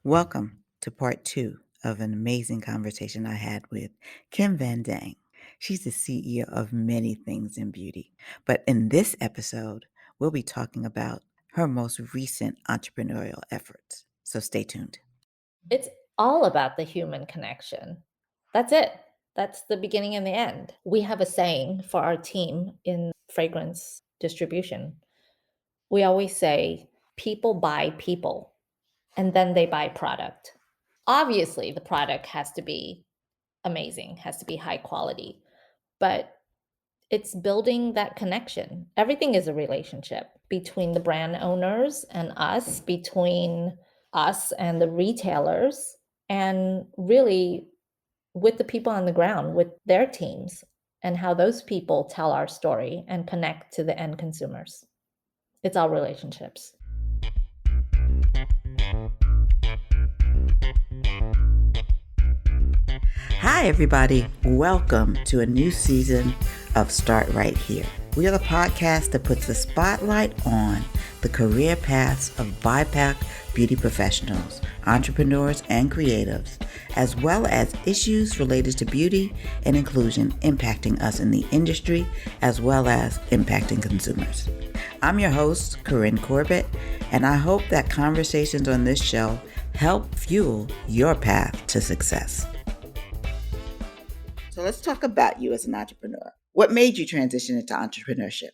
Welcome to part two of an amazing conversation I had with Kim Van Dang. She's the CEO of many things in beauty. But in this episode, we'll be talking about her most recent entrepreneurial efforts. So stay tuned. It's all about the human connection. That's it. That's the beginning and the end. We have a saying for our team in fragrance distribution. We always say, people buy people, and then they buy product. Obviously, the product has to be amazing, has to be high quality, but it's building that connection. Everything is a relationship between the brand owners and us, between us and the retailers, and really with the people on the ground, with their teams, and how those people tell our story and connect to the end consumers. It's all relationships. Hi, everybody. Welcome to a new season of Start Right Here. We are the podcast that puts the spotlight on the career paths of BIPOC beauty professionals, entrepreneurs, and creatives, as well as issues related to beauty and inclusion impacting us in the industry, as well as impacting consumers. I'm your host, Corinne Corbett, and I hope that conversations on this show help fuel your path to success. So let's talk about you as an entrepreneur. What made you transition into entrepreneurship?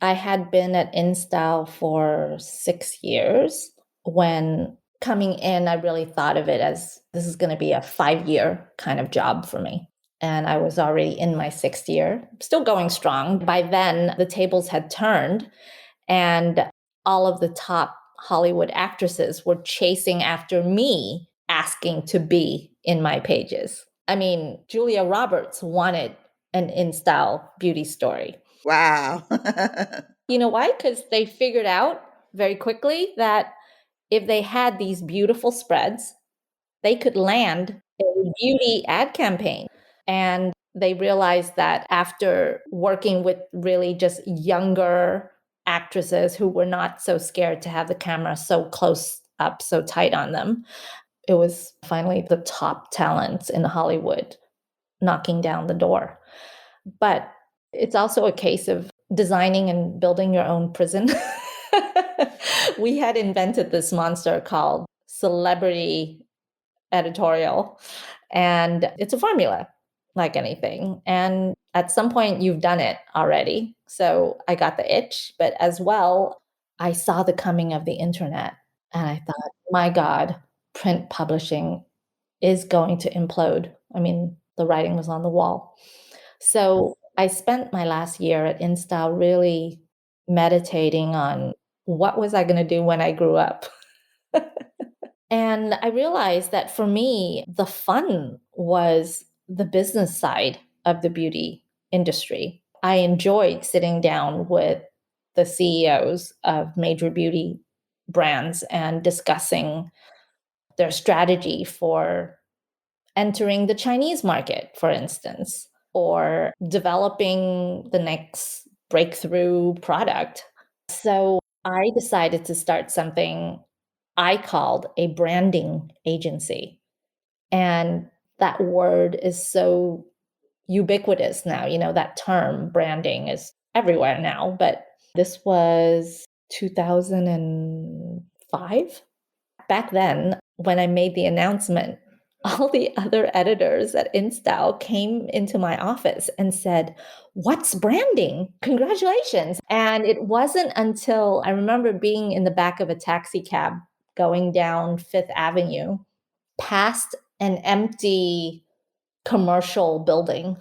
I had been at Instyle for 6 years. When coming in, I really thought of it as this is going to be a 5-year kind of job for me. And I was already in my 6th year, still going strong. By then, the tables had turned, and all of the top Hollywood actresses were chasing after me, asking to be in my pages. I mean, Julia Roberts wanted an Instyle beauty story. Wow. You know why? Because they figured out very quickly that if they had these beautiful spreads, they could land a beauty ad campaign. And they realized that after working with really just younger actresses who were not so scared to have the camera so close up, so tight on them, it was finally the top talents in Hollywood knocking down the door. But it's also a case of designing and building your own prison. We had invented this monster called celebrity editorial, and it's a formula like anything. And at some point, you've done it already. So I got the itch, but as well, I saw the coming of the internet, and I thought, my God, print publishing is going to implode. I mean, the writing was on the wall. So I spent my last year at Instyle really meditating on what was I going to do when I grew up. And I realized that for me, the fun was the business side of the beauty industry. I enjoyed sitting down with the CEOs of major beauty brands and discussing their strategy for entering the Chinese market, for instance, or developing the next breakthrough product. So I decided to start something I called a branding agency. And that word is so ubiquitous now. You know, that term branding is everywhere now, but this was 2005. Back then, when I made the announcement, all the other editors at Instyle came into my office and said, "What's branding? Congratulations." And it wasn't until I remember being in the back of a taxi cab going down Fifth Avenue past an empty commercial building.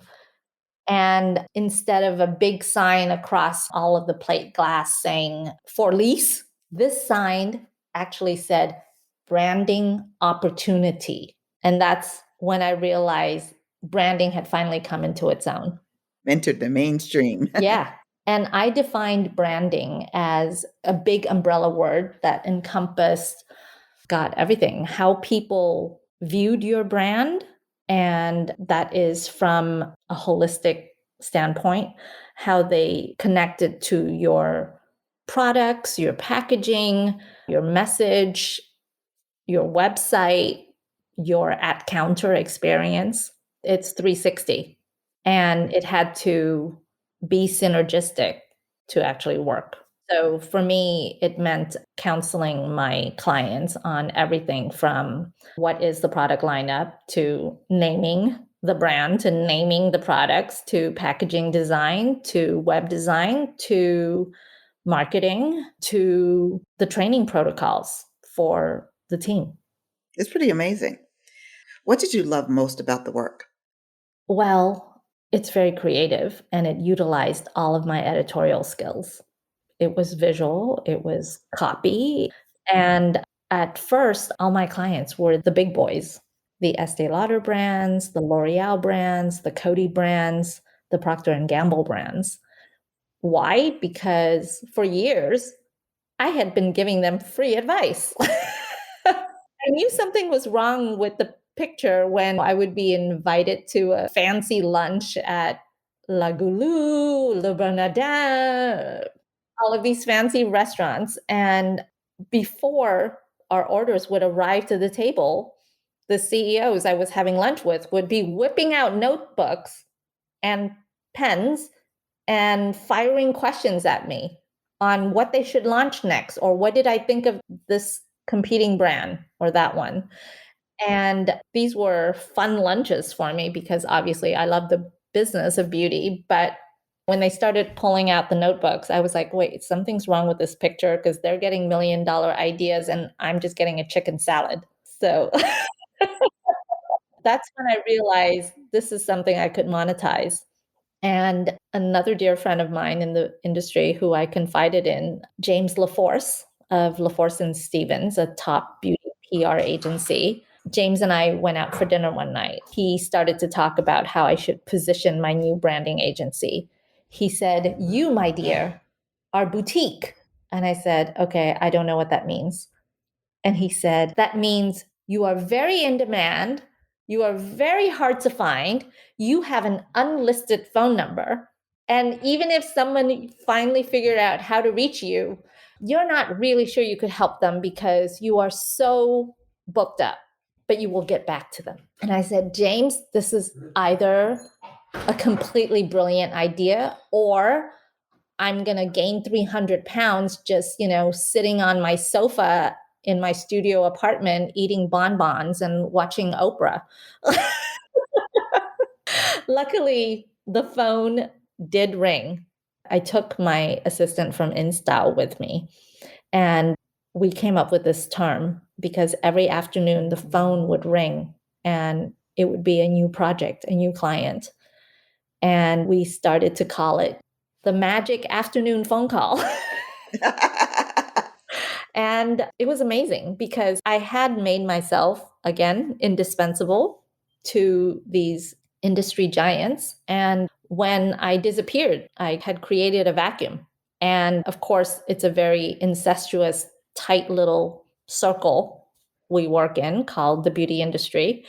And instead of a big sign across all of the plate glass saying for lease, this sign actually said branding opportunity. And that's when I realized branding had finally come into its own. Entered the mainstream. Yeah. And I defined branding as a big umbrella word that encompassed, God, everything, how people viewed your brand. And that is from a holistic standpoint, how they connected to your products, your packaging, your message, your website, your at counter experience. It's 360. And it had to be synergistic to actually work. So for me, it meant counseling my clients on everything from what is the product lineup to naming the brand, to naming the products, to packaging design, to web design, to marketing, to the training protocols for the team. It's pretty amazing. What did you love most about the work? Well, it's very creative and it utilized all of my editorial skills. It was visual, it was copy. And at first, all my clients were the big boys, the Estee Lauder brands, the L'Oreal brands, the Coty brands, the Procter and Gamble brands. Why? Because for years, I had been giving them free advice. I knew something was wrong with the picture when I would be invited to a fancy lunch at La Goulou, Le Bernardin, all of these fancy restaurants. And before our orders would arrive to the table, the CEOs I was having lunch with would be whipping out notebooks and pens and firing questions at me on what they should launch next or what did I think of this competing brand or that one. And these were fun lunches for me because obviously I love the business of beauty. But when they started pulling out the notebooks, I was like, wait, something's wrong with this picture because they're getting $1 million ideas and I'm just getting a chicken salad. So that's when I realized this is something I could monetize. And another dear friend of mine in the industry who I confided in, James LaForce of LaForce and Stevens, a top beauty PR agency. James and I went out for dinner one night. He started to talk about how I should position my new branding agency. He said, "You, my dear, are boutique." And I said, "Okay, I don't know what that means." And he said, "That means you are very in demand. You are very hard to find. You have an unlisted phone number. And even if someone finally figured out how to reach you, you're not really sure you could help them because you are so booked up, but you will get back to them." And I said, "James, this is either a completely brilliant idea or I'm going to gain 300 pounds just, sitting on my sofa in my studio apartment, eating bonbons and watching Oprah." Luckily, the phone did ring. I took my assistant from Instyle with me, and we came up with this term because every afternoon the phone would ring and it would be a new project, a new client. And we started to call it the magic afternoon phone call. And it was amazing because I had made myself, again, indispensable to these industry giants. And when I disappeared, I had created a vacuum. And of course, it's a very incestuous, tight little circle we work in called the beauty industry.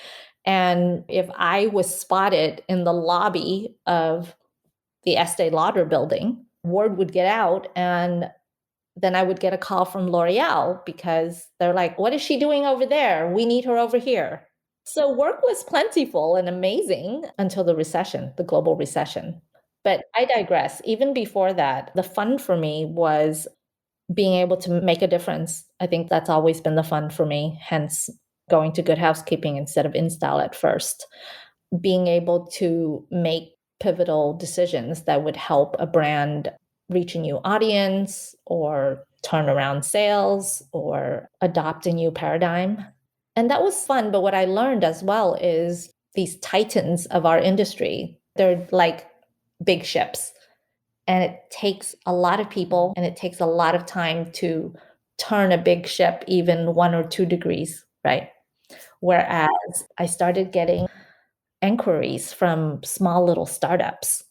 And if I was spotted in the lobby of the Estee Lauder building, word would get out and then I would get a call from L'Oreal because they're like, "What is she doing over there? We need her over here." So work was plentiful and amazing until the recession, the global recession. But I digress. Even before that, the fun for me was being able to make a difference. I think that's always been the fun for me, hence going to Good Housekeeping instead of Instyle at first. Being able to make pivotal decisions that would help a brand reach a new audience or turn around sales or adopt a new paradigm. And that was fun. But what I learned as well is these titans of our industry, they're like big ships. And it takes a lot of people and it takes a lot of time to turn a big ship even 1 or 2 degrees, right? Whereas I started getting inquiries from small little startups.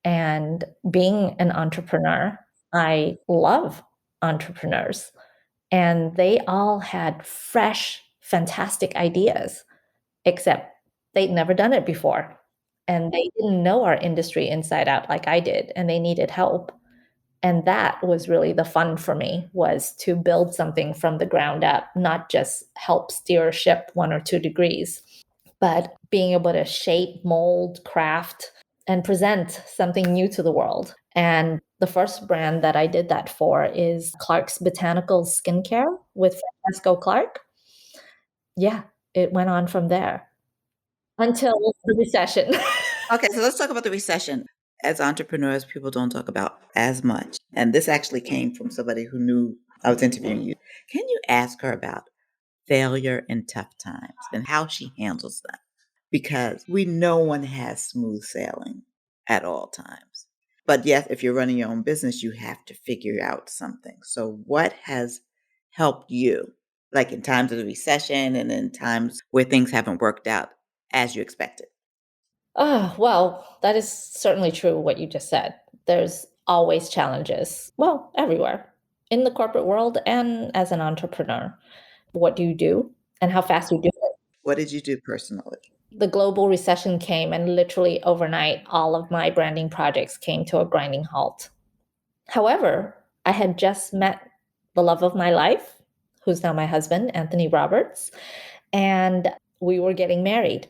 And being an entrepreneur, I love entrepreneurs. And they all had fresh, fantastic ideas, except they'd never done it before. And they didn't know our industry inside out like I did, and they needed help. And that was really the fun for me, was to build something from the ground up, not just help steer a ship 1 or 2 degrees, but being able to shape, mold, craft, and present something new to the world. And the first brand that I did that for is Clark's Botanicals skincare with Francesco Clark. Yeah, it went on from there until the recession. Okay, so let's talk about the recession. As entrepreneurs, people don't talk about as much. And this actually came from somebody who knew I was interviewing you. Can you ask her about failure in tough times and how she handles them? Because we no one has smooth sailing at all times. But yes, if you're running your own business, you have to figure out something. So what has helped you, like in times of the recession and in times where things haven't worked out as you expected? Oh, well, that is certainly true what you just said. There's always challenges, well, everywhere in the corporate world and as an entrepreneur. What do you do and how fast you do it? What did you do personally? The global recession came, and literally overnight, all of my branding projects came to a grinding halt. However, I had just met the love of my life, who's now my husband, Anthony Roberts, and we were getting married.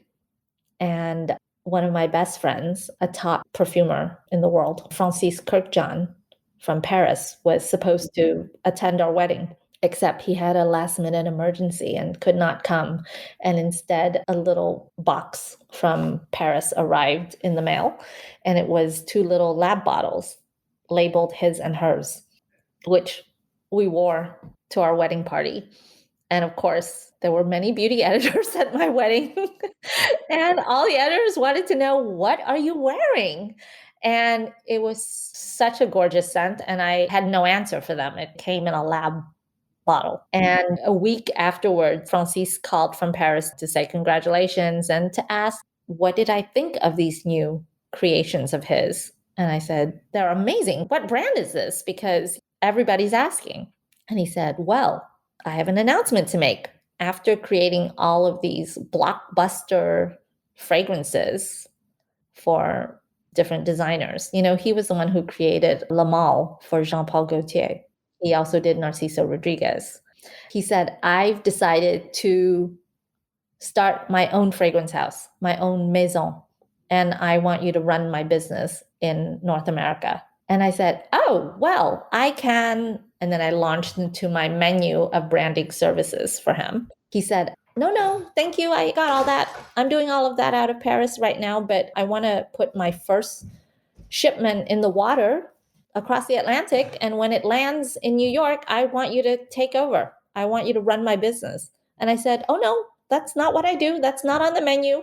And one of my best friends, a top perfumer in the world, Francis Kirkjohn from Paris, was supposed to attend our wedding, except he had a last minute emergency and could not come. And instead, a little box from Paris arrived in the mail, and it was 2 little lab bottles labeled his and hers, which we wore to our wedding party. And of course, there were many beauty editors at my wedding. And all the editors wanted to know, what are you wearing? And it was such a gorgeous scent. And I had no answer for them. It came in a lab bottle. And a week afterward, Francis called from Paris to say congratulations and to ask, what did I think of these new creations of his? And I said, they're amazing. What brand is this? Because everybody's asking. And he said, well, I have an announcement to make. After creating all of these blockbuster fragrances for different designers, he was the one who created La Malle for Jean Paul Gaultier. He also did Narciso Rodriguez. He said, I've decided to start my own fragrance house, my own maison, and I want you to run my business in North America. And I said, oh, well, I can. And then I launched into my menu of branding services for him. He said, no, thank you. I got all that. I'm doing all of that out of Paris right now, but I want to put my first shipment in the water across the Atlantic. And when it lands in New York, I want you to take over. I want you to run my business. And I said, oh, no, that's not what I do. That's not on the menu.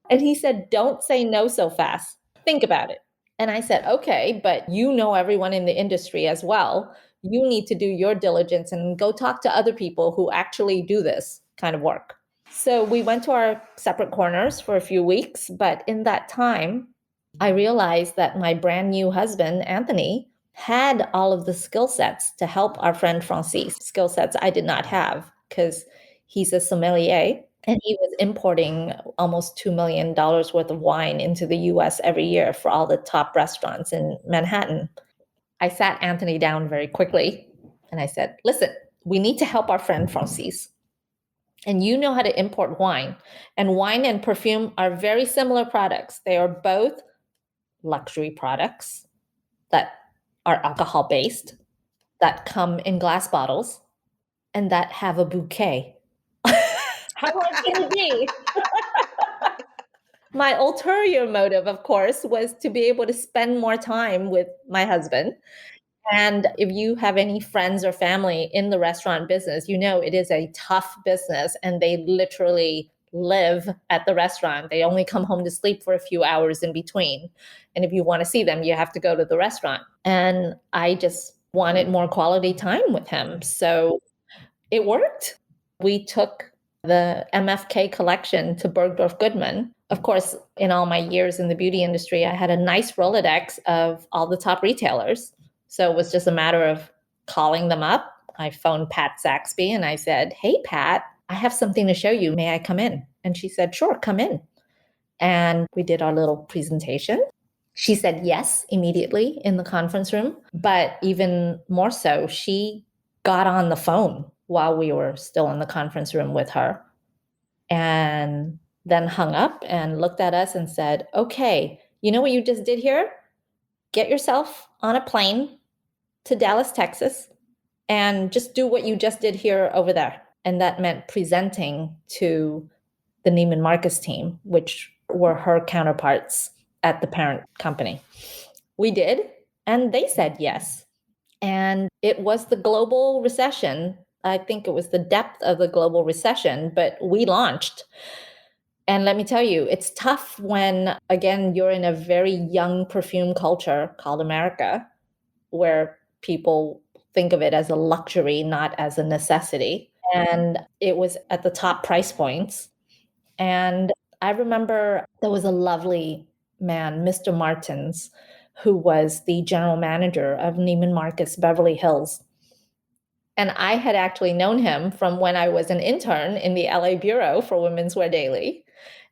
And he said, don't say no so fast. Think about it. And I said, okay, but you know everyone in the industry as well. You need to do your diligence and go talk to other people who actually do this kind of work. So we went to our separate corners for a few weeks. But in that time, I realized that my brand new husband, Anthony, had all of the skill sets to help our friend Francis, skill sets I did not have because he's a sommelier and he was importing almost $2 million worth of wine into the US every year for all the top restaurants in Manhattan. I sat Anthony down very quickly and I said, listen, we need to help our friend Francis. And you know how to import wine. And wine and perfume are very similar products. They are both luxury products that are alcohol based, that come in glass bottles, and that have a bouquet. How hard can it be? My ulterior motive, of course, was to be able to spend more time with my husband. And if you have any friends or family in the restaurant business, it is a tough business and they literally live at the restaurant. They only come home to sleep for a few hours in between. And if you want to see them, you have to go to the restaurant. And I just wanted more quality time with him. So it worked. We took the MFK collection to Bergdorf Goodman. Of course, in all my years in the beauty industry, I had a nice Rolodex of all the top retailers. So it was just a matter of calling them up. I phoned Pat Saxby and I said, hey, Pat, I have something to show you. May I come in? And she said, sure, come in. And we did our little presentation. She said yes immediately in the conference room, but even more so, she got on the phone while we were still in the conference room with her and then hung up and looked at us and said, "Okay, you know what you just did here? Get yourself on a plane to Dallas, Texas, and just do what you just did here over there." And that meant presenting to the Neiman Marcus team, which were her counterparts at the parent company. We did, and they said yes. And it was the global recession. I think it was the depth of the global recession, but we launched. And let me tell you, it's tough when, again, you're in a very young perfume culture called America, where people think of it as a luxury, not as a necessity. And it was at the top price points. And I remember there was a lovely man, Mr. Martins, who was the general manager of Neiman Marcus Beverly Hills. And I had actually known him from when I was an intern in the LA Bureau for Women's Wear Daily.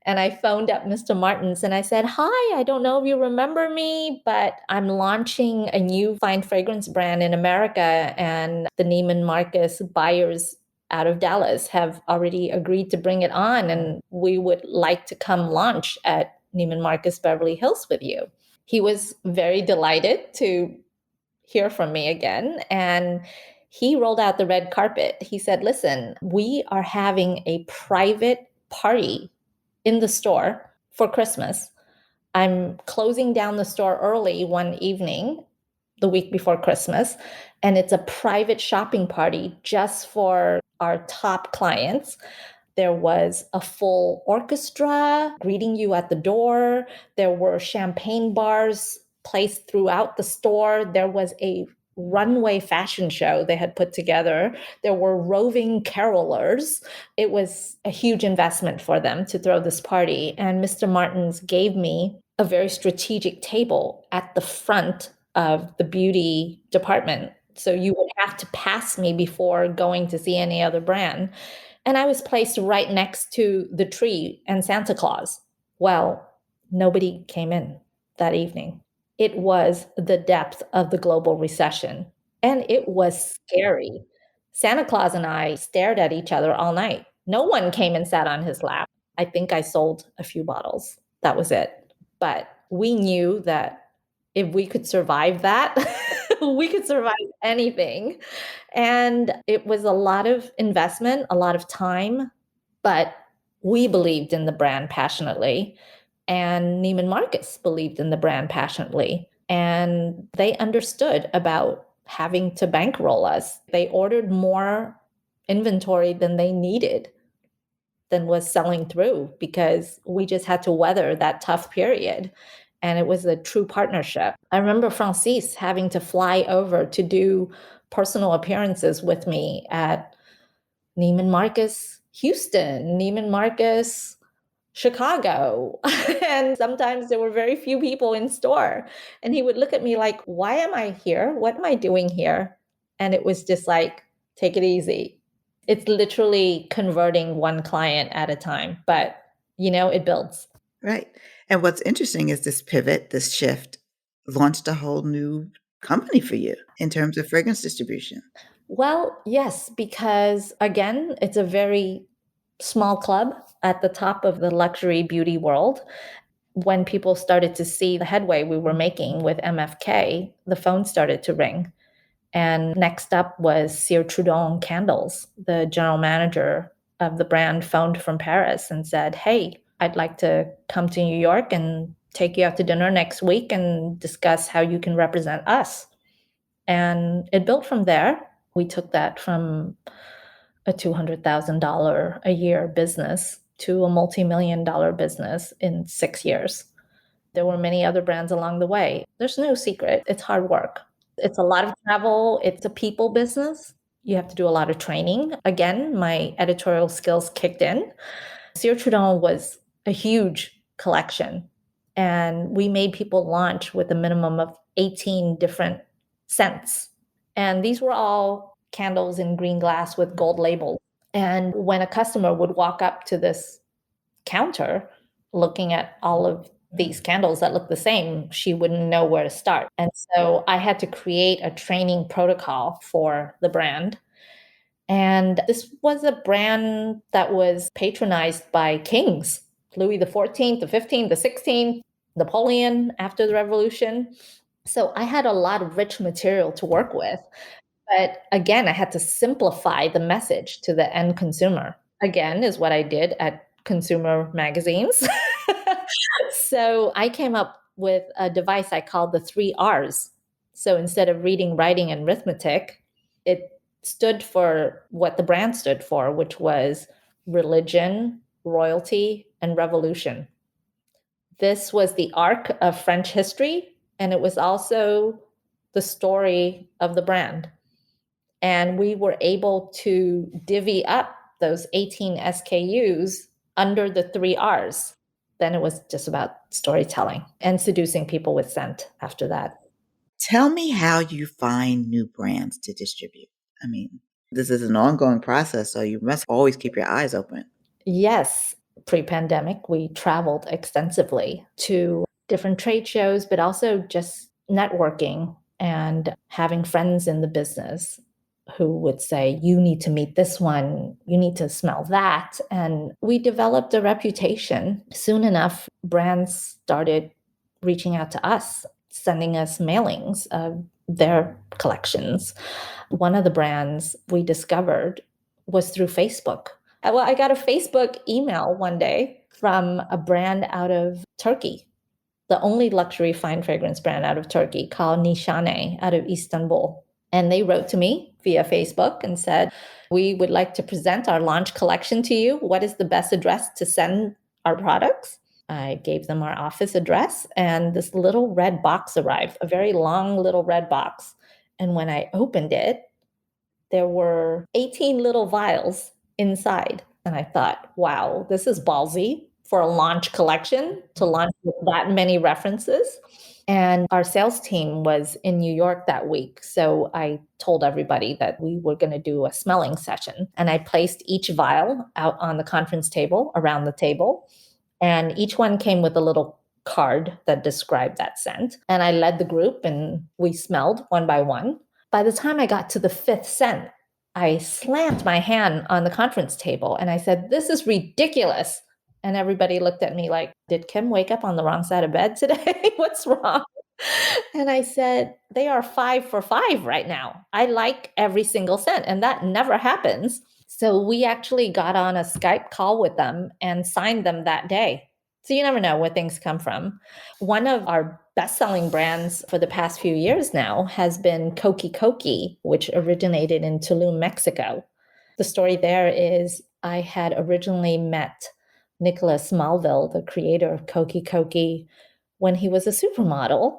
And I phoned up Mr. Martins and I said, "Hi, I don't know if you remember me, but I'm launching a new fine fragrance brand in America. And the Neiman Marcus buyers out of Dallas have already agreed to bring it on. And we would like to come launch at Neiman Marcus Beverly Hills with you." He was very delighted to hear from me again. And he rolled out the red carpet. He said, "Listen, we are having a private party in the store for Christmas. I'm closing down the store early one evening, the week before Christmas, and it's a private shopping party just for our top clients." There was a full orchestra greeting you at the door. There were champagne bars placed throughout the store. There was a runway fashion show they had put together. There were roving carolers. It was a huge investment for them to throw this party. And Mr. Martins gave me a very strategic table at the front of the beauty department. So you would have to pass me before going to see any other brand. And I was placed right next to the tree and Santa Claus. Well, nobody came in that evening. It was the depth of the global recession, and it was scary. Santa Claus and I stared at each other all night. No one came and sat on his lap. I think I sold a few bottles. That was it. But we knew that if we could survive that, we could survive anything. And it was a lot of investment, a lot of time, but we believed in the brand passionately. And Neiman Marcus believed in the brand passionately. And they understood about having to bankroll us. They ordered more inventory than they needed, than was selling through, because we just had to weather that tough period. And it was a true partnership. I remember Francis having to fly over to do personal appearances with me at Neiman Marcus Houston, Neiman Marcus Chicago. And sometimes there were very few people in store. And he would look at me like, "Why am I here? What am I doing here?" And it was just like, "Take it easy." It's literally converting one client at a time, but it builds. Right. And what's interesting is this pivot, this shift launched a whole new company for you in terms of fragrance distribution. Well, yes, because again, it's a very small club at the top of the luxury beauty world. When people started to see the headway we were making with MFK, the phone started to ring. And next up was Cire Trudon Candles. The general manager of the brand phoned from Paris and said, "Hey, I'd like to come to New York and take you out to dinner next week and discuss how you can represent us." And it built from there. We took that from a $200,000 a year business to a multi-million-dollar business in 6 years. There were many other brands along the way. There's no secret. It's hard work. It's a lot of travel. It's a people business. You have to do a lot of training. Again, my editorial skills kicked in. Cire Trudon was a huge collection, and we made people launch with a minimum of 18 different scents. And these were all candles in green glass with gold labels. And when a customer would walk up to this counter looking at all of these candles that look the same, she wouldn't know where to start. And so I had to create a training protocol for the brand. And this was a brand that was patronized by kings, Louis the 14th, the 15th, the 16th, Napoleon after the revolution. So I had a lot of rich material to work with. But again, I had to simplify the message to the end consumer. Again, is what I did at consumer magazines. So I came up with a device I called the 3 R's. So instead of reading, writing, and arithmetic, it stood for what the brand stood for, which was religion, royalty, and revolution. This was the arc of French history, and it was also the story of the brand. And we were able to divvy up those 18 SKUs under the 3 R's. Then it was just about storytelling and seducing people with scent after that. Tell me how you find new brands to distribute. I mean, this is an ongoing process, so you must always keep your eyes open. Yes, pre-pandemic, we traveled extensively to different trade shows, but also just networking and having friends in the business who would say, you need to meet this one, you need to smell that. And we developed a reputation. Soon enough, brands started reaching out to us, sending us mailings of their collections. One of the brands we discovered was through Facebook. Well, I got a Facebook email one day from a brand out of Turkey, the only luxury fine fragrance brand out of Turkey called Nishane out of Istanbul. And they wrote to me via Facebook and said, we would like to present our launch collection to you. What is the best address to send our products? I gave them our office address, and this little red box arrived, a very long little red box. And when I opened it, there were 18 little vials inside. And I thought, wow, this is ballsy for a launch collection to launch with that many references. And our sales team was in New York that week. So I told everybody that we were going to do a smelling session. And I placed each vial out on the conference table, around the table. And each one came with a little card that described that scent. And I led the group and we smelled one by one. By the time I got to the 5th scent, I slammed my hand on the conference table and I said, this is ridiculous. And everybody looked at me like, did Kim wake up on the wrong side of bed today? What's wrong? And I said, they are 5 for 5 right now. I like every single scent, and that never happens. So we actually got on a Skype call with them and signed them that day. So you never know where things come from. One of our best-selling brands for the past few years now has been Koki Koki, which originated in Tulum, Mexico. The story there is I had originally met Nicholas Malville, the creator of Koki Koki, when he was a supermodel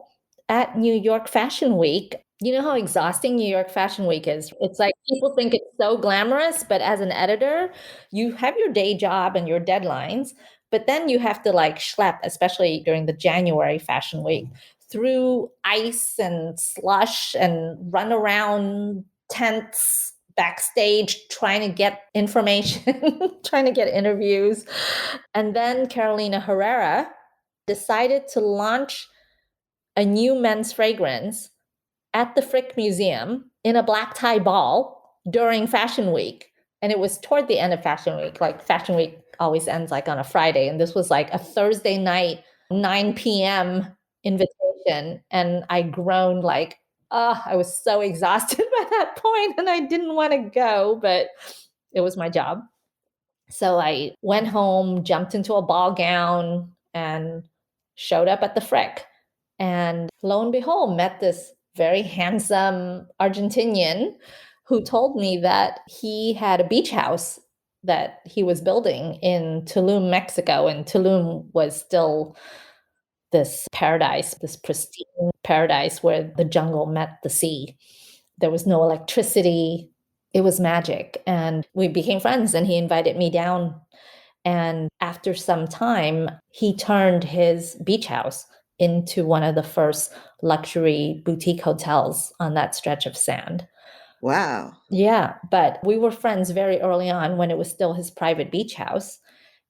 at New York Fashion Week. You know how exhausting New York Fashion Week is? It's like people think it's so glamorous, but as an editor, you have your day job and your deadlines, but then you have to like schlep, especially during the January Fashion Week, through ice and slush and run around tents backstage trying to get information, trying to get interviews. And then Carolina Herrera decided to launch a new men's fragrance at the Frick Museum in a black tie ball during Fashion Week. And it was toward the end of Fashion Week. Like Fashion Week always ends like on a Friday. And this was like a Thursday night, 9 p.m. invitation. And I groaned like, oh, I was so exhausted by that point and I didn't want to go, but it was my job. So I went home, jumped into a ball gown and showed up at the Frick. And lo and behold, met this very handsome Argentinian who told me that he had a beach house that he was building in Tulum, Mexico. And Tulum was still this paradise, this pristine paradise where the jungle met the sea. There was no electricity. It was magic. And we became friends and he invited me down. And after some time, he turned his beach house into one of the first luxury boutique hotels on that stretch of sand. Wow. Yeah, but we were friends very early on when it was still his private beach house.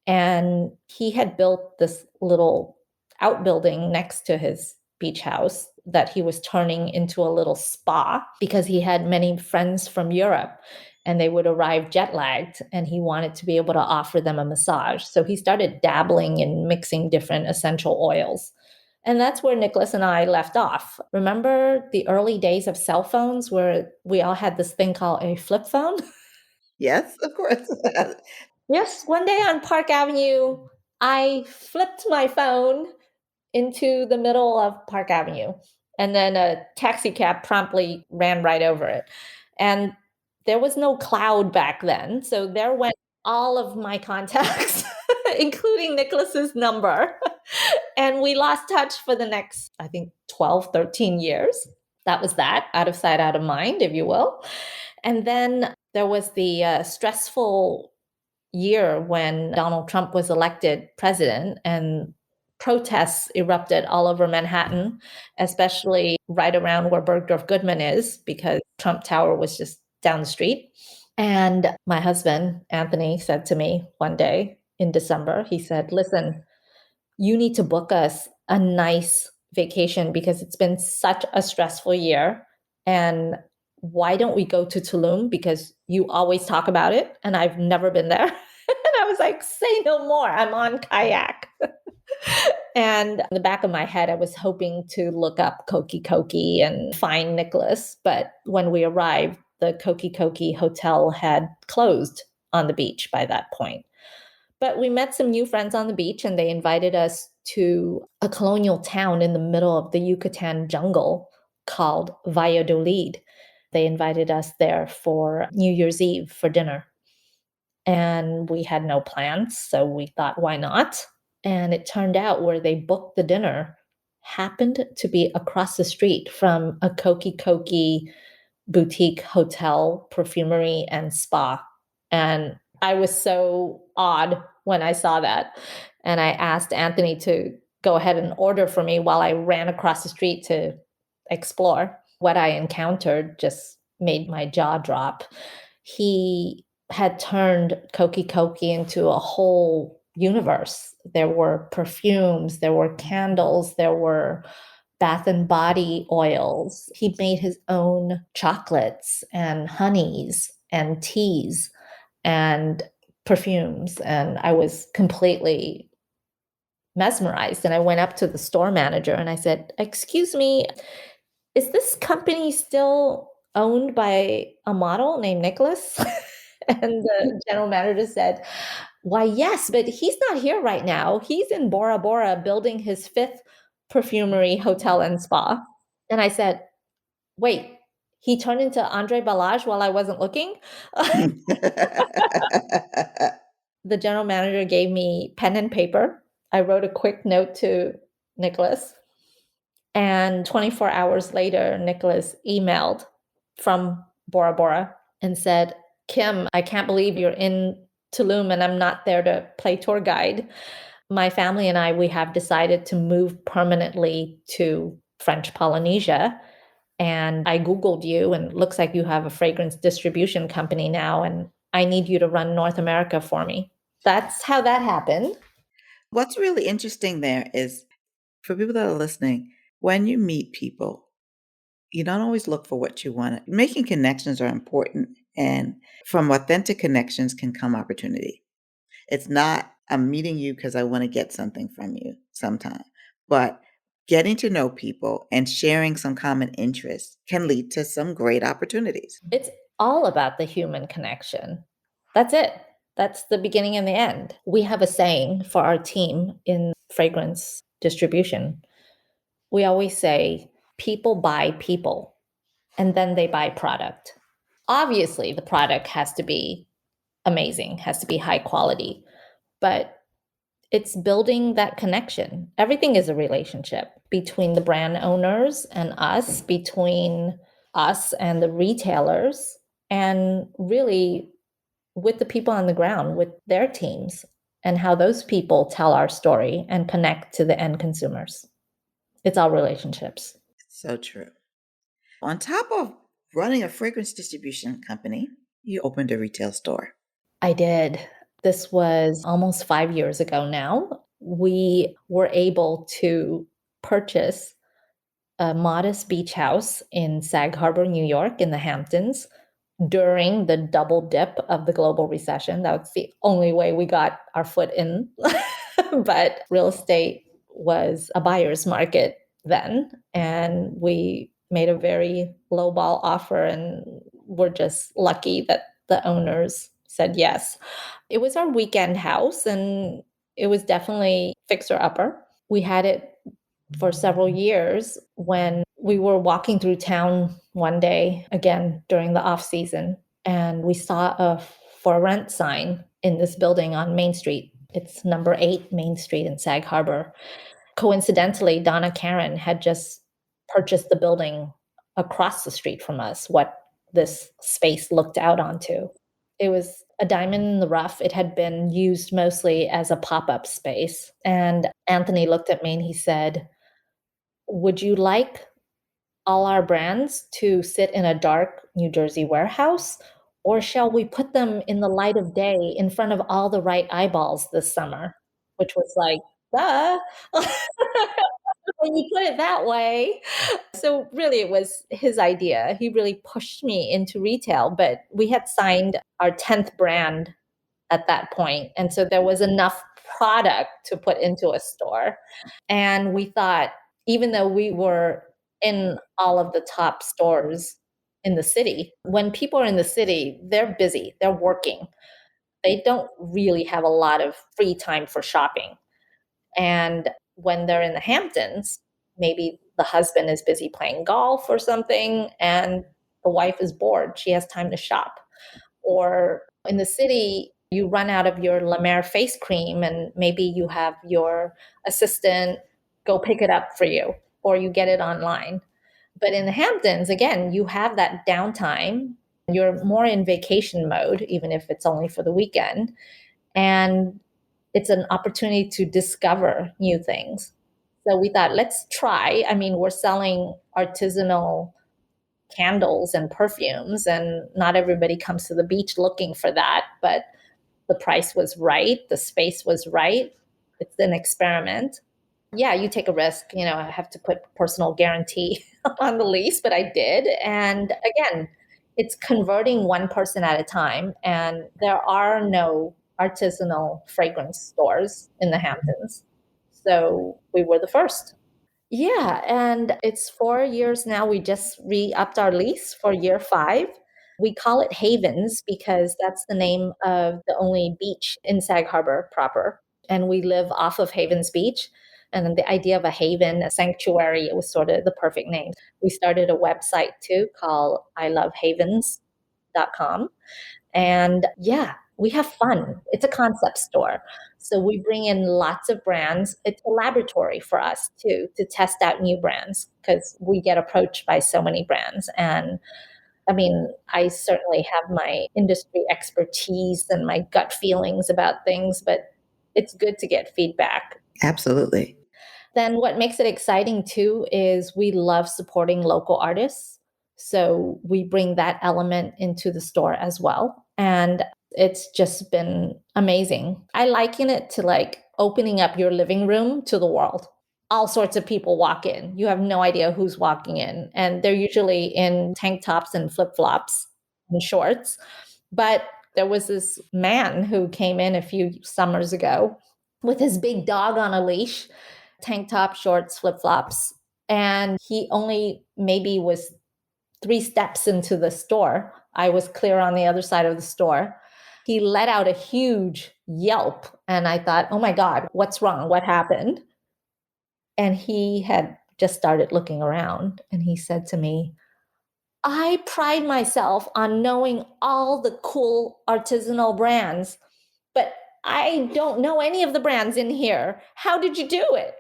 And he had built this little outbuilding next to his beach house that he was turning into a little spa because he had many friends from Europe and they would arrive jet lagged and he wanted to be able to offer them a massage. So he started dabbling in mixing different essential oils. And that's where Nicholas and I left off. Remember the early days of cell phones where we all had this thing called a flip phone? Yes, of course. Yes, one day on Park Avenue, I flipped my phone into the middle of Park Avenue, and then a taxi cab promptly ran right over it. And there was no cloud back then, so there went all of my contacts, including Nicholas's number. And we lost touch for the next, I think, 12, 13 years. That was that, out of sight, out of mind, if you will. And then there was the stressful year when Donald Trump was elected president and protests erupted all over Manhattan, especially right around where Bergdorf Goodman is, because Trump Tower was just down the street. And my husband, Anthony, said to me one day in December, he said, listen, you need to book us a nice vacation because it's been such a stressful year. And why don't we go to Tulum? Because you always talk about it and I've never been there. And I was like, say no more. I'm on kayak. And in the back of my head, I was hoping to look up Koki Koki and find Nicholas. But when we arrived, the Koki Koki hotel had closed on the beach by that point. But we met some new friends on the beach and they invited us to a colonial town in the middle of the Yucatan jungle called Valladolid. They invited us there for New Year's Eve for dinner. And we had no plans, so we thought, why not? And it turned out where they booked the dinner happened to be across the street from a Koki Koki boutique hotel, perfumery, and spa. And I was so awed when I saw that. And I asked Anthony to go ahead and order for me while I ran across the street to explore. What I encountered just made my jaw drop. He had turned Koki Koki into a whole universe. There were perfumes, there were candles, there were bath and body oils. He made his own chocolates and honeys and teas and perfumes. And I was completely mesmerized. And I went up to the store manager and I said, excuse me, is this company still owned by a model named Nicholas? And the general manager said, why, yes, but he's not here right now. He's in Bora Bora building his 5th perfumery hotel and spa. And I said, wait, he turned into Andre Balazs while I wasn't looking? The general manager gave me pen and paper. I wrote a quick note to Nicholas. And 24 hours later, Nicholas emailed from Bora Bora and said, Kim, I can't believe you're in Tulum and I'm not there to play tour guide. My family and I, we have decided to move permanently to French Polynesia. And I Googled you and it looks like you have a fragrance distribution company now. And I need you to run North America for me. That's how that happened. What's really interesting there is for people that are listening, when you meet people, you don't always look for what you want. Making connections are important. And from authentic connections can come opportunity. It's not, I'm meeting you because I want to get something from you sometime. But getting to know people and sharing some common interests can lead to some great opportunities. It's all about the human connection. That's it. That's the beginning and the end. We have a saying for our team in fragrance distribution. We always say, people buy people, and then they buy product. Obviously, the product has to be amazing, has to be high quality, but it's building that connection. Everything is a relationship between the brand owners and us, between us and the retailers, and really with the people on the ground, with their teams, and how those people tell our story and connect to the end consumers. It's all relationships. So true. On top of running a fragrance distribution company, you opened a retail store. I did. This was almost 5 years ago now. we were able to purchase a modest beach house in Sag Harbor, New York, in the Hamptons during the double dip of the global recession. That was the only way we got our foot in. But real estate was a buyer's market then. And we made a very lowball offer, and we're just lucky that the owners said yes. It was our weekend house, and it was definitely fixer upper. We had it for several years. When we were walking through town one day, again during the off season, and we saw a for rent sign in this building on Main Street. It's number 8 Main Street in Sag Harbor. Coincidentally, Donna Karen had just purchased the building across the street from us, what this space looked out onto. It was a diamond in the rough. It had been used mostly as a pop up space. And Anthony looked at me and he said, "Would you like all our brands to sit in a dark New Jersey warehouse? Or shall we put them in the light of day in front of all the right eyeballs this summer?" Which was like, duh. When you put it that way. So really it was his idea. He really pushed me into retail, but we had signed our 10th brand at that point. And so there was enough product to put into a store. And we thought, even though we were in all of the top stores in the city, when people are in the city, they're busy, they're working. They don't really have a lot of free time for shopping. And when they're in the Hamptons, maybe the husband is busy playing golf or something, and the wife is bored. She has time to shop. Or in the city, you run out of your La Mer face cream, and maybe you have your assistant go pick it up for you, or you get it online. But in the Hamptons, again, you have that downtime. You're more in vacation mode, even if it's only for the weekend. And it's an opportunity to discover new things. So we thought, let's try. I mean, we're selling artisanal candles and perfumes, and not everybody comes to the beach looking for that, but the price was right, the space was right. It's an experiment. Yeah, you take a risk. I have to put personal guarantee on the lease, but I did. And again, it's converting one person at a time. And there are no artisanal fragrance stores in the Hamptons. So we were the first. Yeah, and it's 4 years now. We just re-upped our lease for year 5. We call it Havens because that's the name of the only beach in Sag Harbor proper, and we live off of Havens Beach. And then the idea of a haven, a sanctuary, it was sort of the perfect name. We started a website too called ilovehavens.com. And yeah, we have fun. It's a concept store. So we bring in lots of brands. It's a laboratory for us too, to test out new brands because we get approached by so many brands. And I mean, I certainly have my industry expertise and my gut feelings about things, but it's good to get feedback. Absolutely. Then what makes it exciting too is we love supporting local artists. So we bring that element into the store as well. And it's just been amazing. I liken it to like opening up your living room to the world. All sorts of people walk in. You have no idea who's walking in. And they're usually in tank tops and flip flops and shorts. But there was this man who came in a few summers ago with his big dog on a leash, tank top, shorts, flip flops. And he only maybe was 3 steps into the store. I was clear on the other side of the store. He let out a huge yelp. And I thought, oh my God, what's wrong? What happened? And he had just started looking around. And he said to me, "I pride myself on knowing all the cool artisanal brands, but I don't know any of the brands in here. How did you do it?"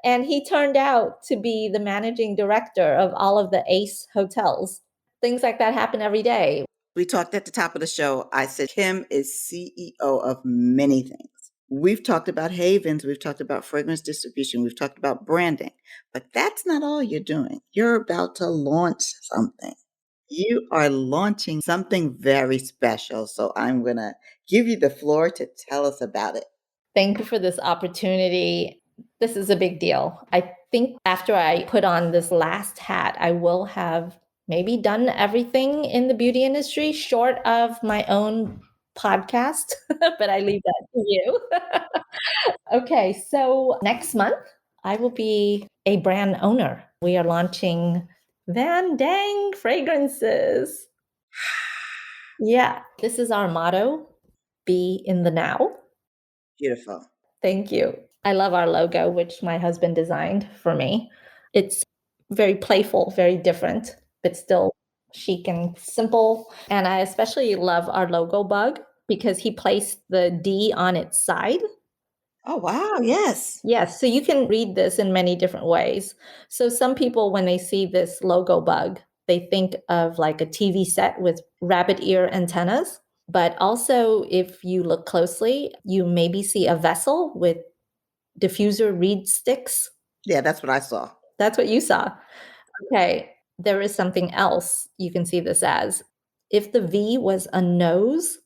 And he turned out to be the managing director of all of the Ace hotels. Things like that happen every day. We talked at the top of the show. I said Kim is CEO of many things. We've talked about havens. We've talked about fragrance distribution. We've talked about branding. But that's not all you're doing. You're about to launch something. You are launching something very special. So I'm going to give you the floor to tell us about it. Thank you for this opportunity. This is a big deal. I think after I put on this last hat, I will have maybe done everything in the beauty industry short of my own podcast, but I leave that to you. Okay, so next month I will be a brand owner. We are launching Van Dang fragrances. Yeah, this is our motto, be in the now. Beautiful. Thank you. I love our logo, which my husband designed for me. It's very playful, very different, but still chic and simple. And I especially love our logo bug because he placed the D on its side. Oh, wow. Yes. Yes, so you can read this in many different ways. So some people, when they see this logo bug, they think of like a TV set with rabbit ear antennas. But also, if you look closely, you maybe see a vessel with diffuser reed sticks. Yeah, that's what I saw. That's what you saw. Okay, there is something else you can see this as. If the V was a nose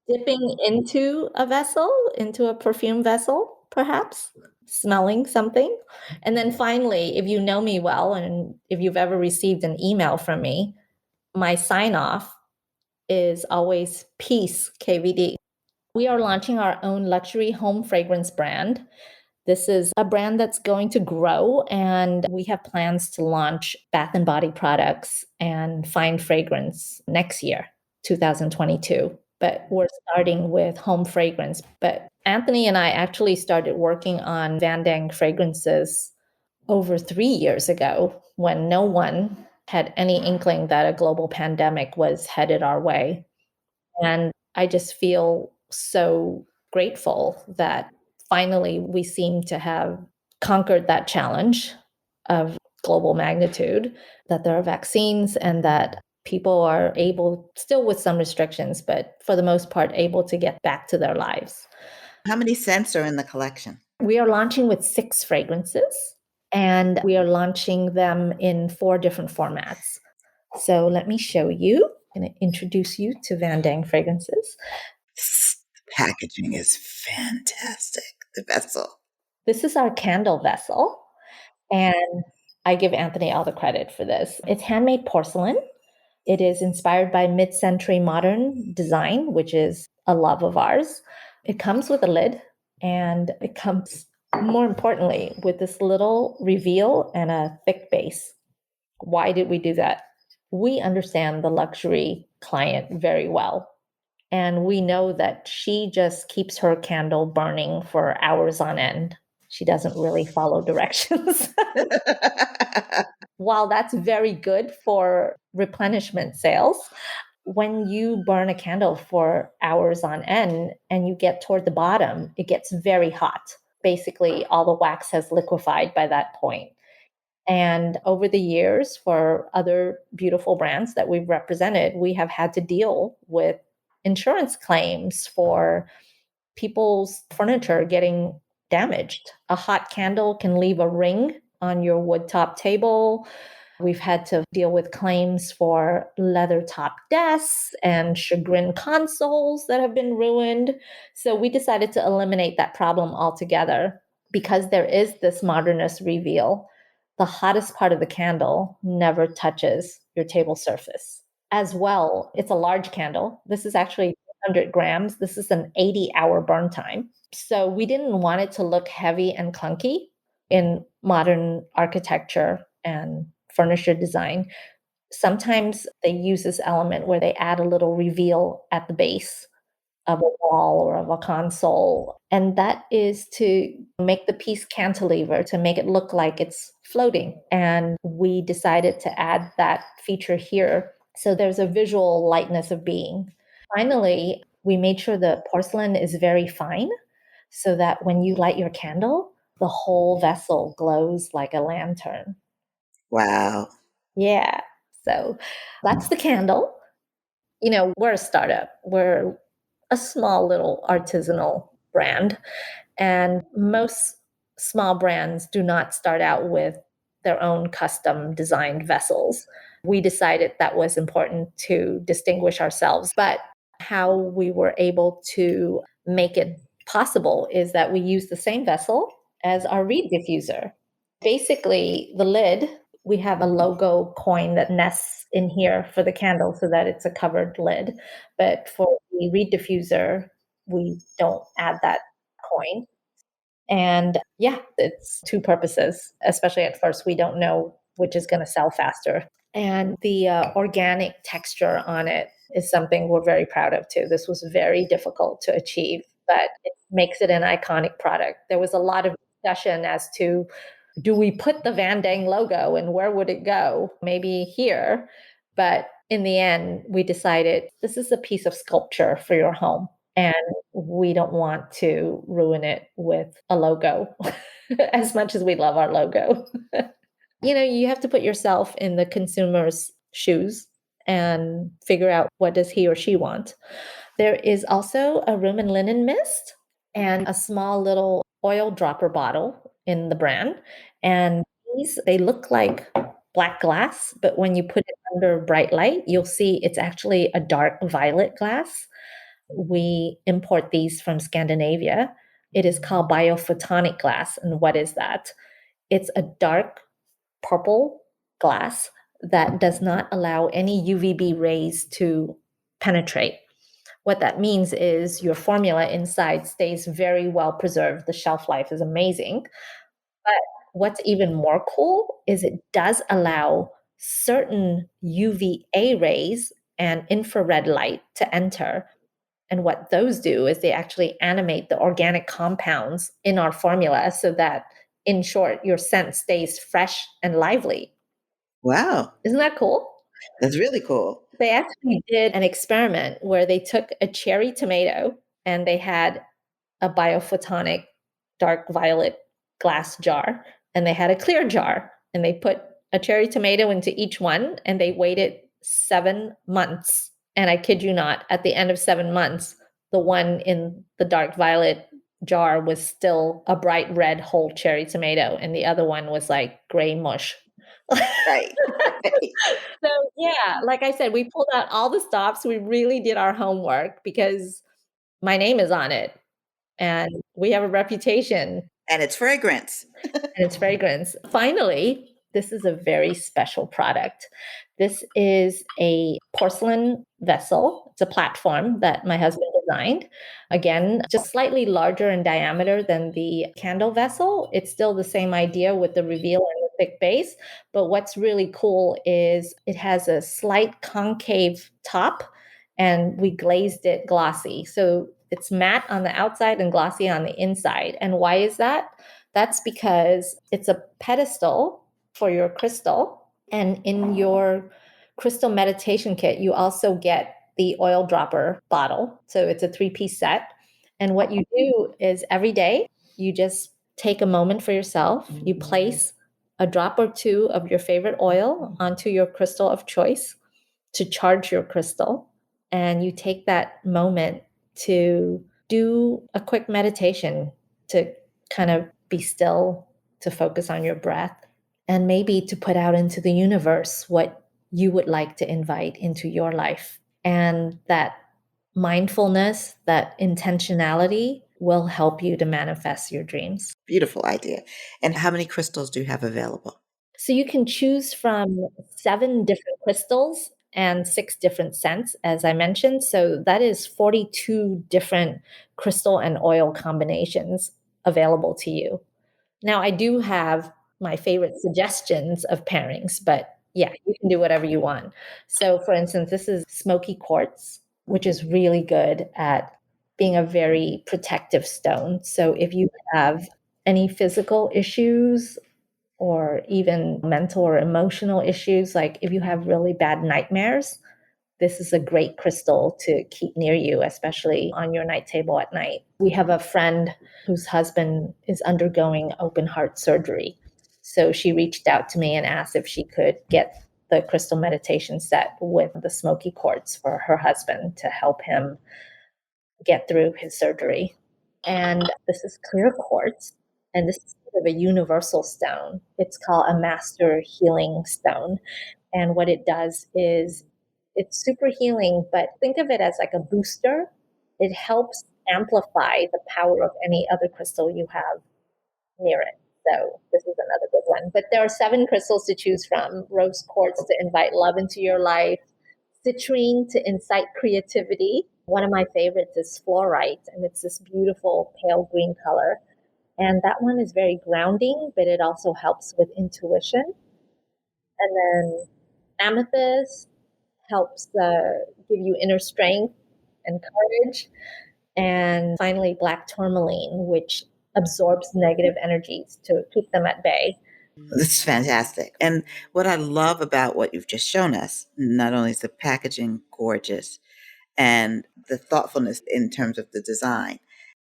dipping into a vessel, into a perfume vessel, perhaps smelling something. And then finally, if you know me well, and if you've ever received an email from me, my sign off is always peace, KVD. We are launching our own luxury home fragrance brand. This is a brand that's going to grow, and we have plans to launch bath and body products and fine fragrance next year, 2022. But we're starting with home fragrance. But Anthony and I actually started working on Van Dang fragrances over 3 years ago when no one had any inkling that a global pandemic was headed our way. And I just feel so grateful that finally we seem to have conquered that challenge of global magnitude, that there are vaccines and that people are able, still with some restrictions, but for the most part, able to get back to their lives. How many scents are in the collection? We are launching with 6 fragrances, and we are launching them in 4 different formats. So let me show you. I'm going to introduce you to Van Dang fragrances. The packaging is fantastic. The vessel. This is our candle vessel, and I give Anthony all the credit for this. It's handmade porcelain. It is inspired by mid-century modern design, which is a love of ours. It comes with a lid, and it comes, more importantly, with this little reveal and a thick base. Why did we do that? We understand the luxury client very well. And we know that she just keeps her candle burning for hours on end. She doesn't really follow directions. While that's very good for replenishment sales, when you burn a candle for hours on end and you get toward the bottom, it gets very hot. Basically, all the wax has liquefied by that point. And over the years, for other beautiful brands that we've represented, we have had to deal with insurance claims for people's furniture getting damaged. A hot candle can leave a ring on your wood top table. We've had to deal with claims for leather top desks and chagrin consoles that have been ruined. So we decided to eliminate that problem altogether because there is this modernist reveal. The hottest part of the candle never touches your table surface. As well, it's a large candle. This is actually 100 grams. This is an 80-hour burn time. So we didn't want it to look heavy and clunky in modern architecture and furniture design. Sometimes they use this element where they add a little reveal at the base of a wall or of a console. And that is to make the piece cantilever, to make it look like it's floating. And we decided to add that feature here. So there's a visual lightness of being. Finally, we made sure the porcelain is very fine so that when you light your candle, the whole vessel glows like a lantern. Wow. Yeah. So that's the candle. You know, we're a startup. We're a small little artisanal brand. And most small brands do not start out with their own custom designed vessels. We decided that was important to distinguish ourselves, but how we were able to make it possible is that we use the same vessel as our reed diffuser. Basically, the lid, we have a logo coin that nests in here for the candle so that it's a covered lid. But for the reed diffuser, we don't add that coin. And yeah, it's two purposes, especially at first. We don't know which is going to sell faster. And the organic texture on it is something we're very proud of too. This was very difficult to achieve, but it makes it an iconic product. There was a lot of discussion as to, do we put the Van Dang logo and where would it go? Maybe here. But in the end, we decided this is a piece of sculpture for your home. And we don't want to ruin it with a logo as much as we love our logo. You have to put yourself in the consumer's shoes and figure out what does he or she want. There is also a room and linen mist and a small little oil dropper bottle in the brand. And these, they look like black glass, but when you put it under bright light, you'll see it's actually a dark violet glass. We import these from Scandinavia. It is called biophotonic glass. And what is that? It's a dark purple glass that does not allow any UVB rays to penetrate. What that means is your formula inside stays very well preserved. The shelf life is amazing. But what's even more cool is it does allow certain UVA rays and infrared light to enter. And what those do is they actually animate the organic compounds in our formula so that, in short, your scent stays fresh and lively. Wow. Isn't that cool? That's really cool. They actually did an experiment where they took a cherry tomato and they had a biophotonic dark violet glass jar, and they had a clear jar, and they put a cherry tomato into each one, and they waited 7 months. And I kid you not, at the end of 7 months, the one in the dark violet jar was still a bright red whole cherry tomato, and the other one was like gray mush. Right. So yeah, like I said, we pulled out all the stops. We really did our homework because my name is on it and we have a reputation. And it's fragrance. And it's fragrance. Finally, this is a very special product. This is a porcelain vessel. It's a platform that my husband designed. Again, just slightly larger in diameter than the candle vessel. It's still the same idea with the reveal and the thick base. But what's really cool is it has a slight concave top and we glazed it glossy. So it's matte on the outside and glossy on the inside. And why is that? That's because it's a pedestal for your crystal. And in your crystal meditation kit, you also get the oil dropper bottle. So it's a 3-piece set. And what you do is every day, you just take a moment for yourself. You place a drop or two of your favorite oil onto your crystal of choice to charge your crystal. And you take that moment to do a quick meditation to kind of be still, to focus on your breath, and maybe to put out into the universe what you would like to invite into your life. And that mindfulness, that intentionality will help you to manifest your dreams. Beautiful idea. And how many crystals do you have available? So you can choose from 7 different crystals and 6 different scents, as I mentioned. So that is 42 different crystal and oil combinations available to you. Now, I do have my favorite suggestions of pairings, but yeah, you can do whatever you want. So, for instance, this is smoky quartz, which is really good at being a very protective stone. So, if you have any physical issues or even mental or emotional issues, like if you have really bad nightmares, this is a great crystal to keep near you, especially on your night table at night. We have a friend whose husband is undergoing open heart surgery. So she reached out to me and asked if she could get the crystal meditation set with the smoky quartz for her husband to help him get through his surgery. And this is clear quartz, and this is sort of a universal stone. It's called a master healing stone. And what it does is it's super healing, but think of it as like a booster. It helps amplify the power of any other crystal you have near it. So this is another good one. But there are 7 crystals to choose from: rose quartz to invite love into your life, citrine to incite creativity. One of my favorites is fluorite, and it's this beautiful pale green color. And that one is very grounding, but it also helps with intuition. And then amethyst helps give you inner strength and courage. And finally, black tourmaline, which absorbs negative energies to keep them at bay. This is fantastic. And what I love about what you've just shown us, not only is the packaging gorgeous and the thoughtfulness in terms of the design,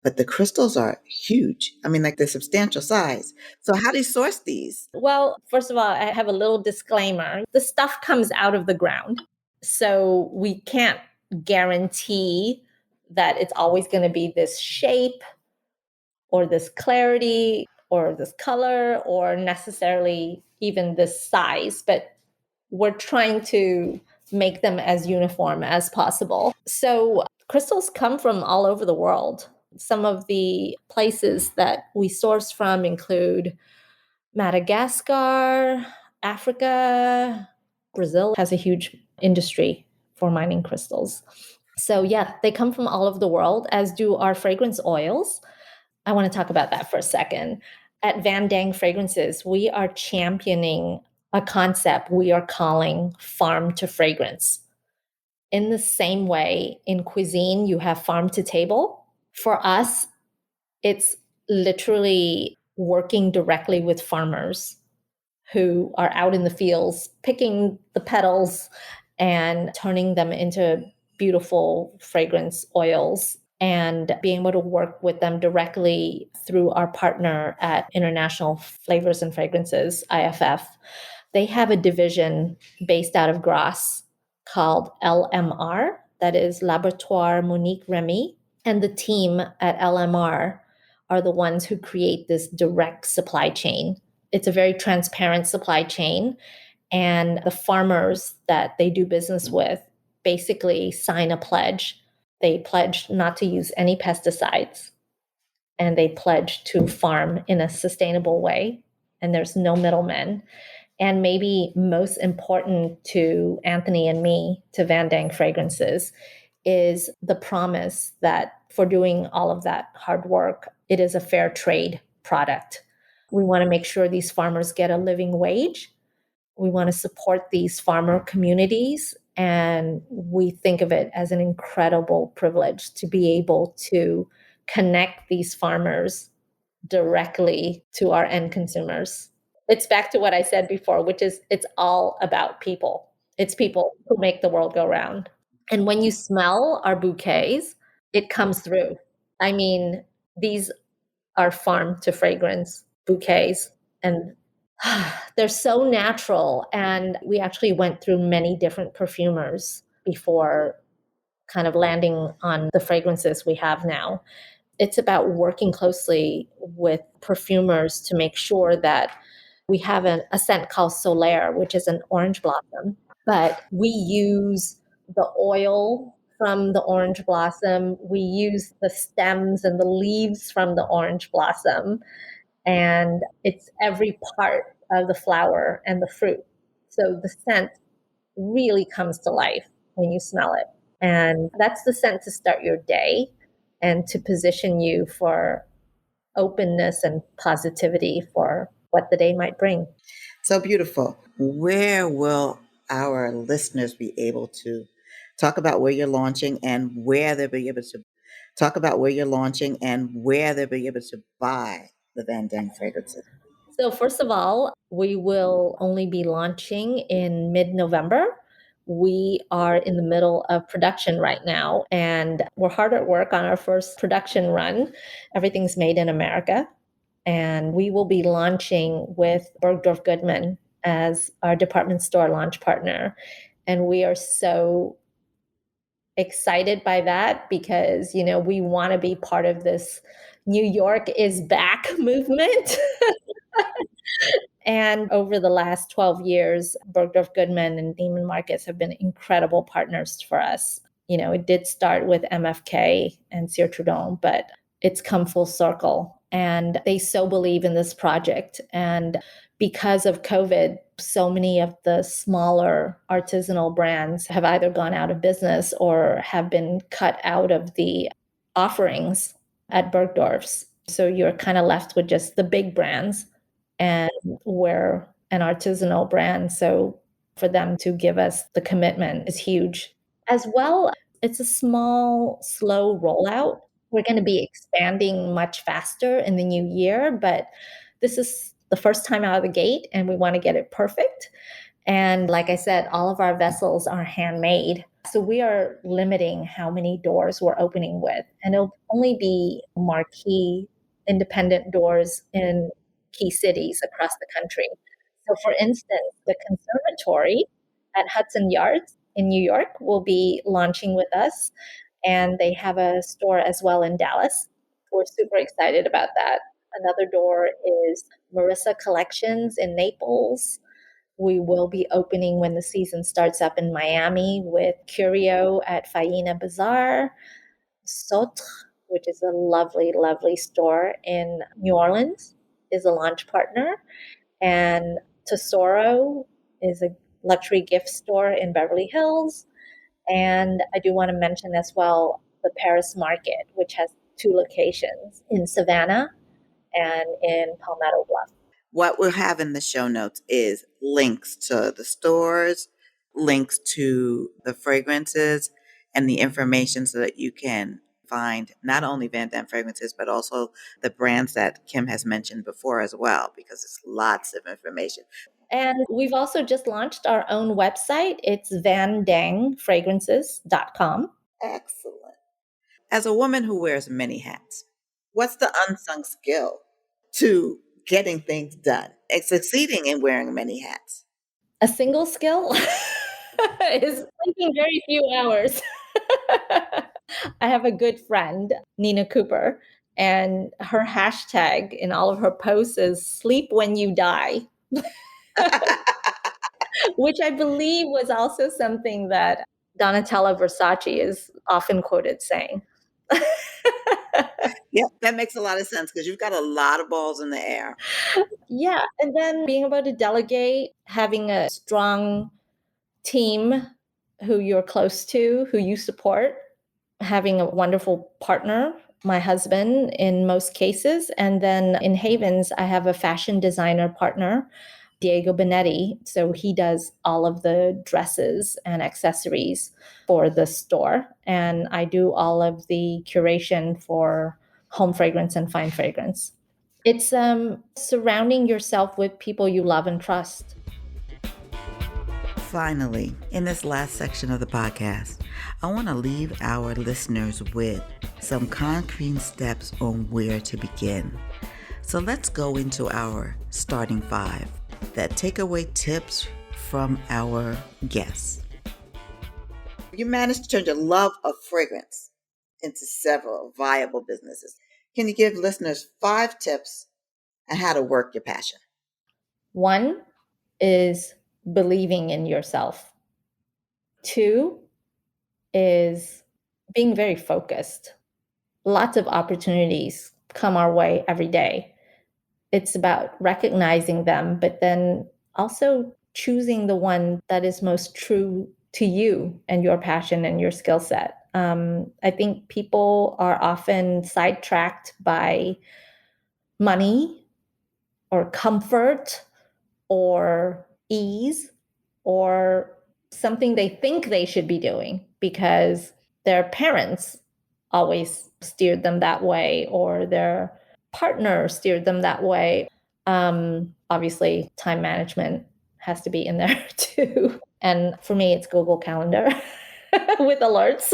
but the crystals are huge. I mean, like they're substantial size. So how do you source these? Well, first of all, I have a little disclaimer. The stuff comes out of the ground. So we can't guarantee that it's always going to be this shape or this clarity or this color or necessarily even this size, but we're trying to make them as uniform as possible. So crystals come from all over the world. Some of the places that we source from include Madagascar, Africa. Brazil has a huge industry for mining crystals. So yeah, they come from all over the world, as do our fragrance oils. I want to talk about that for a second. At Van Dang Fragrances, we are championing a concept we are calling farm to fragrance. In the same way, in cuisine, you have farm to table. For us, it's literally working directly with farmers who are out in the fields, picking the petals and turning them into beautiful fragrance oils, and being able to work with them directly through our partner at International Flavors and Fragrances, IFF. They have a division based out of Grasse called LMR, that is Laboratoire Monique Remy. And the team at LMR are the ones who create this direct supply chain. It's a very transparent supply chain. And the farmers that they do business with basically sign a pledge. They pledge not to use any pesticides, and they pledge to farm in a sustainable way. And there's no middlemen. And maybe most important to Anthony and me, to Van Dang Fragrances, is the promise that for doing all of that hard work, it is a fair trade product. We want to make sure these farmers get a living wage. We want to support these farmer communities. And we think of it as an incredible privilege to be able to connect these farmers directly to our end consumers. It's back to what I said before, which is it's all about people. It's people who make the world go round. And when you smell our bouquets, it comes through. I mean, these are farm to fragrance bouquets, and they're so natural. And we actually went through many different perfumers before kind of landing on the fragrances we have now. It's about working closely with perfumers to make sure that we have a scent called Solaire, which is an orange blossom, but we use the oil from the orange blossom. We use the stems and the leaves from the orange blossom, and it's every part of the flower and the fruit. So the scent really comes to life when you smell it. And that's the scent to start your day and to position you for openness and positivity for what the day might bring. So beautiful. Where will our listeners be able to talk about where you're launching and where they'll be able to talk about where you're launching and where they'll be able to buy the Van Dang fragrances? So, first of all, we will only be launching in mid November. We are in the middle of production right now, and we're hard at work on our first production run. Everything's made in America, and we will be launching with Bergdorf Goodman as our department store launch partner. And we are so excited by that because, you know, we want to be part of this New York is back movement. And over the last 12 years, Bergdorf Goodman and Neiman Marcus have been incredible partners for us. It did start with MFK and Ciertrodome, but it's come full circle. And they so believe in this project. And because of COVID, so many of the smaller artisanal brands have either gone out of business or have been cut out of the offerings at Bergdorf's. So you're kind of left with just the big brands, and we're an artisanal brand. So for them to give us the commitment is huge. As well, it's a small, slow rollout. We're going to be expanding much faster in the new year, but this is the first time out of the gate, and we want to get it perfect. And like I said, all of our vessels are handmade. So we are limiting how many doors we're opening with. And it'll only be marquee independent doors in key cities across the country. So, for instance, the conservatory at Hudson Yards in New York will be launching with us. And they have a store as well in Dallas. We're super excited about that. Another door is Marissa Collections in Naples. We will be opening when the season starts up in Miami with Curio at Faina Bazaar. Sotre, which is a lovely, lovely store in New Orleans, is a launch partner. And Tesoro is a luxury gift store in Beverly Hills. And I do want to mention as well the Paris Market, which has 2 locations in Savannah and in Palmetto Bluff. What we'll have in the show notes is links to the stores, links to the fragrances, and the information so that you can find not only Van Damme fragrances, but also the brands that Kim has mentioned before as well, because it's lots of information. And we've also just launched our own website. It's vandangfragrances.com. Excellent. As a woman who wears many hats, what's the unsung skill to getting things done and succeeding in wearing many hats? A single skill is taking very few hours. I have a good friend, Nina Cooper, and her hashtag in all of her posts is sleep when you die, which I believe was also something that Donatella Versace is often quoted saying. Yep, that makes a lot of sense because you've got a lot of balls in the air. Yeah. And then being able to delegate, having a strong team who you're close to, who you support, having a wonderful partner, my husband in most cases. And then in Havens, I have a fashion designer partner, Diego Benetti. So he does all of the dresses and accessories for the store. And I do all of the curation for home fragrance and fine fragrance. It's surrounding yourself with people you love and trust. Finally, in this last section of the podcast, I want to leave our listeners with some concrete steps on where to begin. So let's go into our starting 5 that takeaway tips from our guests. You managed to turn your love of fragrance into several viable businesses. Can you give listeners 5 tips on how to work your passion? 1 is believing in yourself. 2 is being very focused. Lots of opportunities come our way every day. It's about recognizing them, but then also choosing the one that is most true to you and your passion and your skill set. I think people are often sidetracked by money or comfort or ease or something they think they should be doing because their parents always steered them that way or their partner steered them that way. Obviously, time management has to be in there too. And for me, it's Google Calendar with alerts.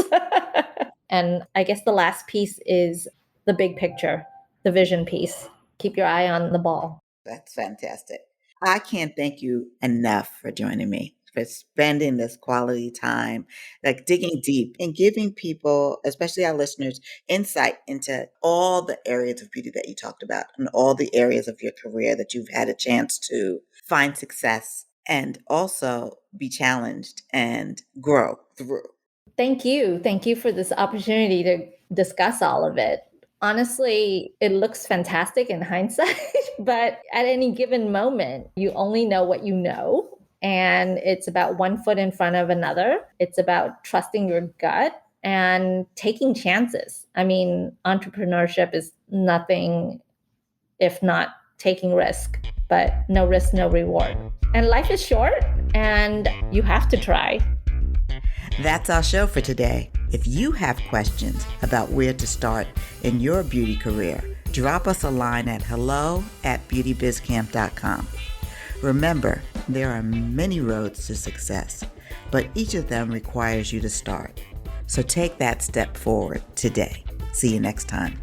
And I guess the last piece is the big picture, the vision piece. Keep your eye on the ball. That's fantastic. I can't thank you enough for joining me, for spending this quality time, like digging deep and giving people, especially our listeners, insight into all the areas of beauty that you talked about and all the areas of your career that you've had a chance to find success and also be challenged and grow through. Thank you. Thank you for this opportunity to discuss all of it. Honestly, it looks fantastic in hindsight, but at any given moment, you only know what you know. And it's about one foot in front of another. It's about trusting your gut and taking chances. I mean, entrepreneurship is nothing if not taking risk, but no risk, no reward. And life is short and you have to try. That's our show for today. If you have questions about where to start in your beauty career, drop us a line at hello@beautybizcamp.com. Remember, there are many roads to success, but each of them requires you to start. So take that step forward today. See you next time.